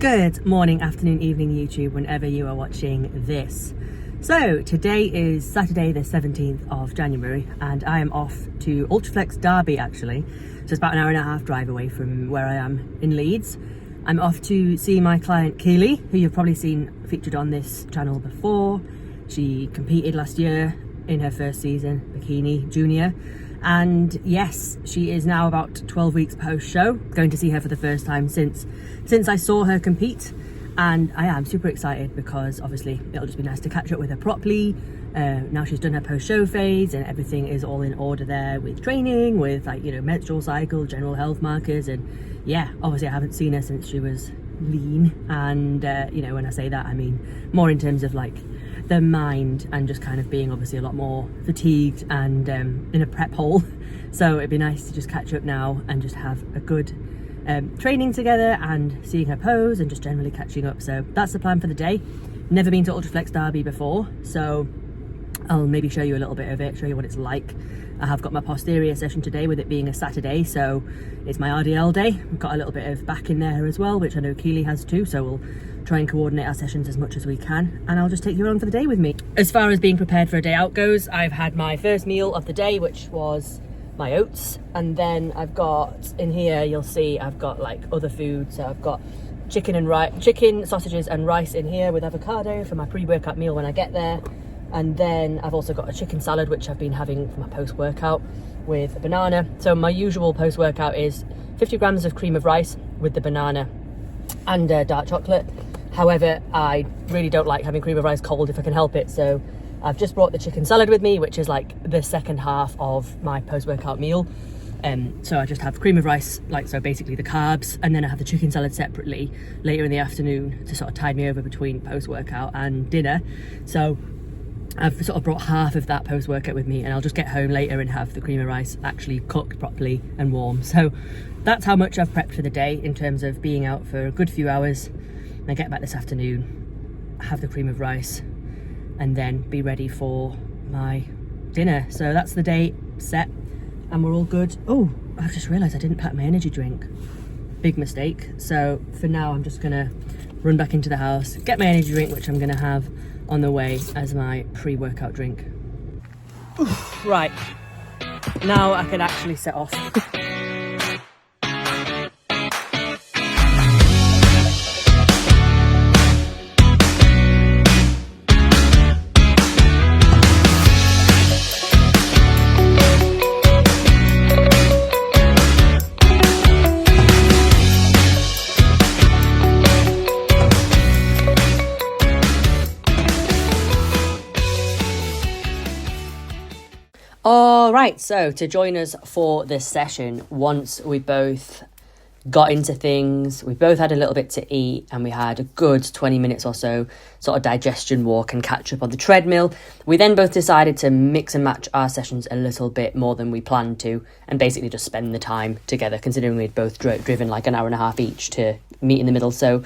Good morning, afternoon, evening, YouTube, whenever you are watching this. So today is Saturday the 17th of January and I am off to Ultraflex Derby actually. So it's about an hour and a half drive away from where I am in Leeds. I'm off to see my client Keely, who you've probably seen featured on this channel before. She competed last year in her first season, bikini junior. And yes, she is now about 12 weeks post-show. Going to see her for the first time since I saw her compete. And I am super excited because obviously it'll just be nice to catch up with her properly. Now she's done her post-show phase and everything is all in order there with training, with menstrual cycle, general health markers. And yeah, obviously I haven't seen her since she was lean. And when I say that, I mean more in terms of like the mind and just kind of being obviously a lot more fatigued and in a prep hole. So it'd be nice to just catch up now and just have a good training together and seeing her pose and just generally catching up. So that's the plan for the day. Never been to Ultraflex Derby before, so I'll maybe show you a little bit of it, show you what it's like. I have got my posterior session today, with it being a Saturday, so it's my RDL day. We've got a little bit of back in there as well, which I know Keely has too, so we'll try and coordinate our sessions as much as we can, and I'll just take you along for the day with me. As far as being prepared for a day out goes, I've had my first meal of the day, which was my oats, and then I've got in here, you'll see I've got like other food. So I've got chicken, sausages and rice in here with avocado for my pre-workout meal when I get there. And then I've also got a chicken salad, which I've been having for my post-workout with a banana. So my usual post-workout is 50 grams of cream of rice with the banana and dark chocolate. However, I really don't like having cream of rice cold if I can help it. So I've just brought the chicken salad with me, which is like the second half of my post-workout meal. So I just have cream of rice, so basically the carbs, and then I have the chicken salad separately later in the afternoon to sort of tide me over between post-workout and dinner. So I've sort of brought half of that post-workout with me, and I'll just get home later and have the cream of rice actually cooked properly and warm. So that's how much I've prepped for the day in terms of being out for a good few hours. I get back this afternoon, have the cream of rice, and then be ready for my dinner. So that's the day set and we're all good. Oh, I've just realised I didn't pack my energy drink. Big mistake. So for now, I'm just gonna run back into the house, get my energy drink, which I'm gonna have on the way as my pre-workout drink. Oof, right, now I can actually set off. All right, so to join us for this session, once we both got into things, we both had a little bit to eat and we had a good 20 minutes or so sort of digestion walk and catch up on the treadmill. We then both decided to mix and match our sessions a little bit more than we planned to and basically just spend the time together, considering we'd both driven like an hour and a half each to meet in the middle. So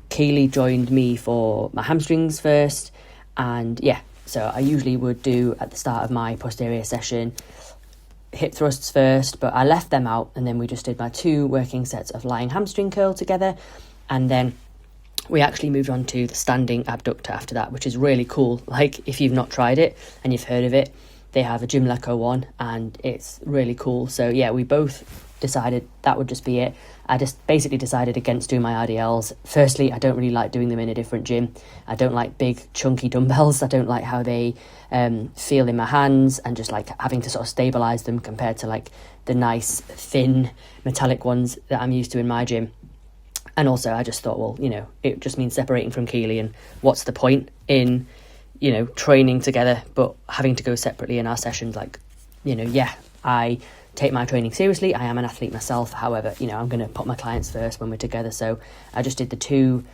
Keely joined me for my hamstrings first, and yeah, so I usually would do at the start of my posterior session hip thrusts first, but I left them out and then we just did my 2 working sets of lying hamstring curl together, and then we actually moved on to the standing abductor after that, which is really cool. Like, if you've not tried it and you've heard of it, they have a Gym Leco one and it's really cool. So yeah, we both decided that would just be it. I just basically decided against doing my RDLs. Firstly, I don't really like doing them in a different gym. I don't like big chunky dumbbells. I don't like how they feel in my hands, and just like having to sort of stabilize them compared to like the nice thin metallic ones that I'm used to in my gym. And also I just thought, well, it just means separating from Keely, and what's the point in training together but having to go separately in our sessions? I take my training seriously. I am an athlete myself. However, I'm going to put my clients first when we're together. So I just did the 2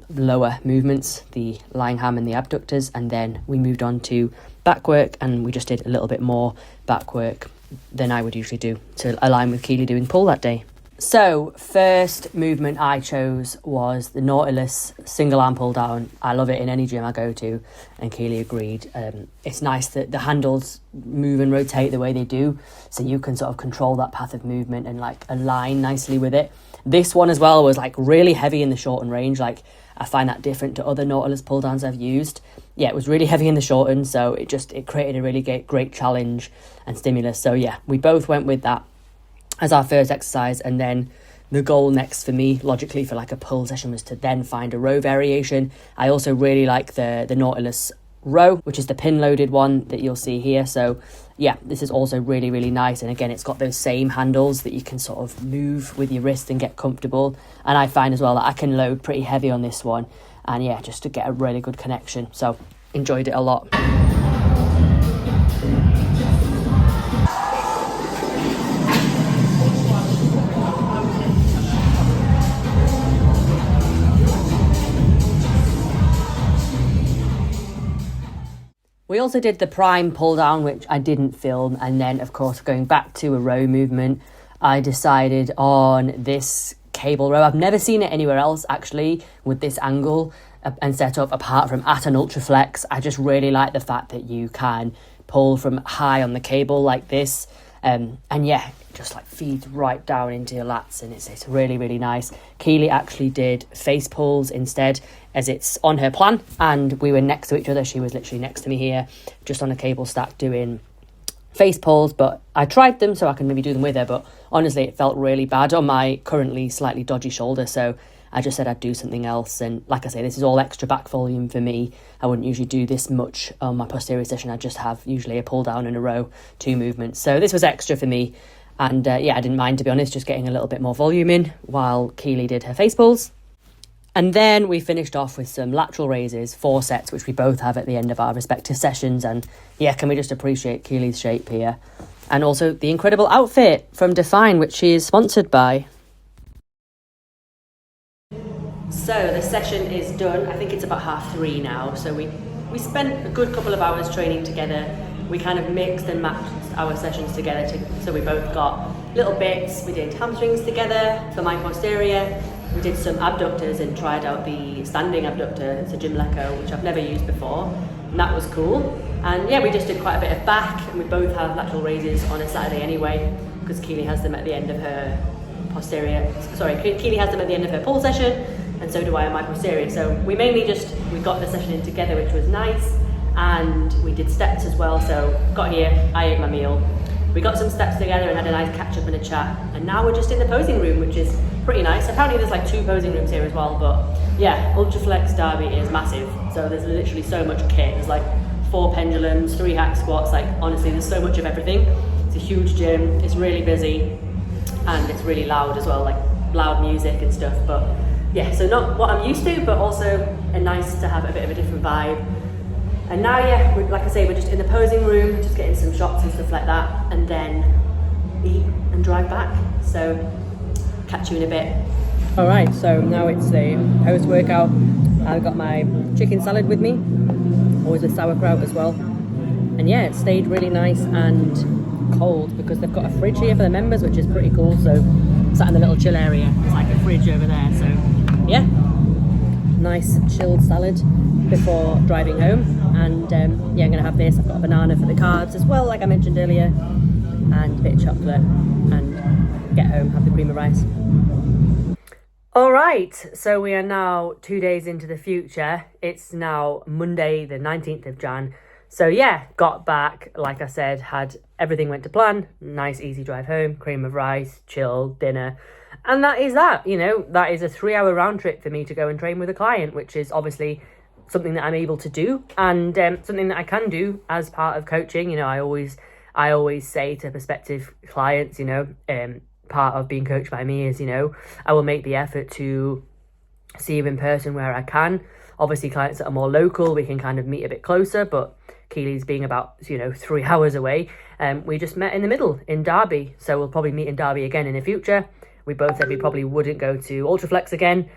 lower movements, the lying ham and the abductors, and then we moved on to back work, and we just did a little bit more back work than I would usually do to align with Keely doing pull that day. So first movement I chose was the Nautilus single arm pull down. I love it in any gym I go to, and Keely agreed. It's nice that the handles move and rotate the way they do, so you can sort of control that path of movement and like align nicely with it. This one as well was like really heavy in the shorten range. Like I find that different to other Nautilus pull downs I've used. Yeah, it was really heavy in the shorten, so it created a really great challenge and stimulus. So yeah, we both went with that as our first exercise, and then the goal next for me, logically, for like a pull session was to then find a row variation. I also really like the Nautilus row, which is the pin loaded one that you'll see here. So yeah, this is also really nice, and again, it's got those same handles that you can sort of move with your wrist and get comfortable. And I find as well that I can load pretty heavy on this one, and yeah, just to get a really good connection. So enjoyed it a lot. We also did the prime pull down, which I didn't film. And then, of course, going back to a row movement, I decided on this cable row. I've never seen it anywhere else, actually, with this angle and setup, apart from at an Ultraflex. I just really like the fact that you can pull from high on the cable like this. And yeah, it just like feeds right down into your lats, and it's really nice. Keely actually did face pulls instead, as it's on her plan, and we were next to each other. She was literally next to me here, just on a cable stack doing face pulls, but I tried them so I can maybe do them with her, but honestly it felt really bad on my currently slightly dodgy shoulder, so I just said I'd do something else. And like I say, this is all extra back volume for me. I wouldn't usually do this much on my posterior session. I just have usually a pull down and a row, 2 movements, so this was extra for me. And yeah, I didn't mind, to be honest, just getting a little bit more volume in while Keely did her face pulls. And then we finished off with some lateral raises, 4 sets, which we both have at the end of our respective sessions. And yeah, can we just appreciate Keely's shape here? And also the incredible outfit from DFYNE, which she is sponsored by. So the session is done. I think it's about 3:30 now. So we spent a good couple of hours training together. We kind of mixed and matched our sessions together. So we both got little bits. We did hamstrings together for my posterior. We did some abductors and tried out the standing abductor. It's a Gymleco, which I've never used before, and that was cool. And yeah, we just did quite a bit of back, and we both have lateral raises on a Saturday anyway, because Keely has them at the end of her Keely has them at the end of her pull session, and so do I on my posterior. So we got the session in together, which was nice, and we did steps as well. So got here, I ate my meal, we got some steps together and had a nice catch up and a chat, and now we're just in the posing room, which is pretty nice. Apparently there's like 2 posing rooms here as well, but yeah, Ultraflex Derby is massive, so there's literally so much kit. There's like 4 pendulums, 3 hack squats, like honestly there's so much of everything. It's a huge gym, it's really busy, and it's really loud as well, like loud music and stuff. But yeah, so not what I'm used to, but also nice to have a bit of a different vibe. And now, yeah, like I say, we're just in the posing room, just getting some shots and stuff like that, and then eat and drive back. So catch you in a bit. All right, so now it's the post-workout. I've got my chicken salad with me, always with sauerkraut as well. And yeah, it stayed really nice and cold because they've got a fridge here for the members, which is pretty cool. So I'm sat in the little chill area. There's like a fridge over there. So yeah, nice chilled salad before driving home. And yeah, I'm gonna have this. I've got a banana for the carbs as well, like I mentioned earlier, and a bit of chocolate, and get home, have the cream of rice. All right, so we are now 2 days into the future. It's now Monday, the 19th of Jan. So yeah, got back, like I said, had everything went to plan. Nice, easy drive home, cream of rice, chill, dinner. And that is that, you know, that is a 3-hour round trip for me to go and train with a client, which is obviously something that I'm able to do, and something that I can do as part of coaching. You know, I always say to prospective clients, you know, part of being coached by me is, you know, I will make the effort to see you in person where I can. Obviously, clients that are more local, we can kind of meet a bit closer, but Keely's being about, you know, 3 hours away. We just met in the middle in Derby, so we'll probably meet in Derby again in the future. We both said we probably wouldn't go to Ultraflex again,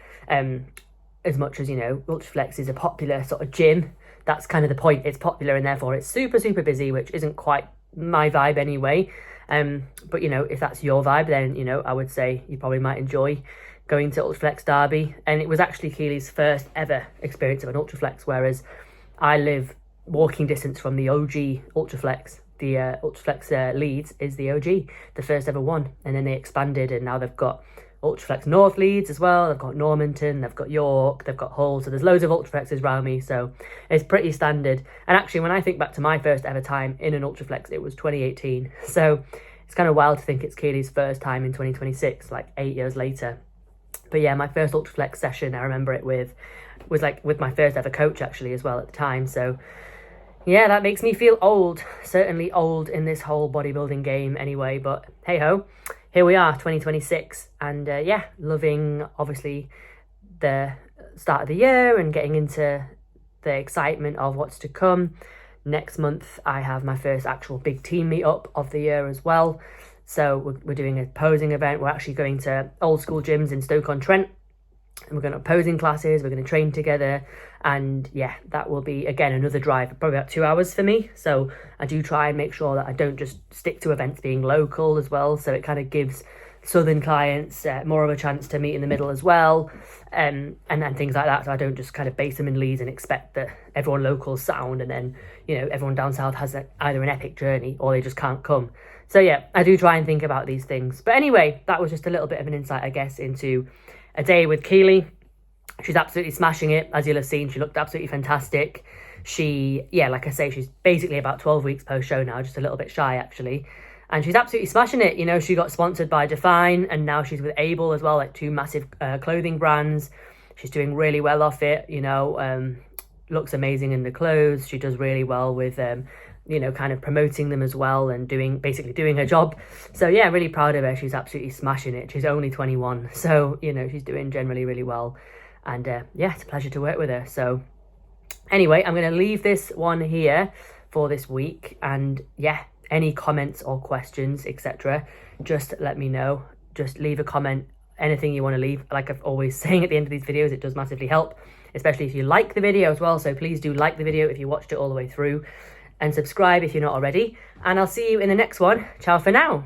as much as, you know, Ultraflex is a popular sort of gym. That's kind of the point. It's popular and therefore it's super, super busy, which isn't quite my vibe anyway. But, you know, if that's your vibe, then, you know, I would say you probably might enjoy going to Ultraflex Derby. And it was actually Keely's first ever experience of an Ultraflex, whereas I live walking distance from the OG Ultraflex. The Ultraflex Leeds is the OG, the first ever one. And then they expanded, and now they've got Ultraflex North Leeds as well. They've got Normanton, they've got York, they've got Hull. So there's loads of Ultraflexes around me. So it's pretty standard. And actually, when I think back to my first ever time in an Ultraflex, it was 2018. So it's kind of wild to think it's Keely's first time in 2026, like 8 years later. But yeah, my first Ultraflex session, I remember it was like with my first ever coach actually as well at the time. So yeah, that makes me feel old, certainly old in this whole bodybuilding game anyway. But hey ho, here we are, 2026. And yeah, loving obviously the start of the year and getting into the excitement of what's to come. Next month, I have my first actual big team meet up of the year as well. So we're doing a posing event. We're actually going to old school gyms in Stoke-on-Trent. And we're going to have posing classes. We're going to train together. And yeah, that will be, again, another drive, probably about 2 hours for me. So I do try and make sure that I don't just stick to events being local as well. So it kind of gives southern clients more of a chance to meet in the middle as well. And things like that. So I don't just kind of base them in Leeds and expect that everyone local's sound and then, you know, everyone down south has either an epic journey or they just can't come. So yeah, I do try and think about these things. But anyway, that was just a little bit of an insight, I guess, into a day with Keely. She's absolutely smashing it, as you'll have seen. She looked absolutely fantastic. She, yeah, like I say, she's basically about 12 weeks post-show now, just a little bit shy, actually. And she's absolutely smashing it. You know, she got sponsored by DFYNE, and now she's with ABYL as well, like 2 massive clothing brands. She's doing really well off it, you know, looks amazing in the clothes. She does really well with you know, kind of promoting them as well and basically doing her job. So yeah, really proud of her. She's absolutely smashing it. She's only 21. So, you know, she's doing generally really well. And yeah, it's a pleasure to work with her. So anyway, I'm going to leave this one here for this week. And yeah, any comments or questions, etc., just let me know. Just leave a comment, anything you want to leave. Like I've always saying at the end of these videos, it does massively help, especially if you like the video as well. So please do like the video if you watched it all the way through. And subscribe if you're not already. And I'll see you in the next one. Ciao for now.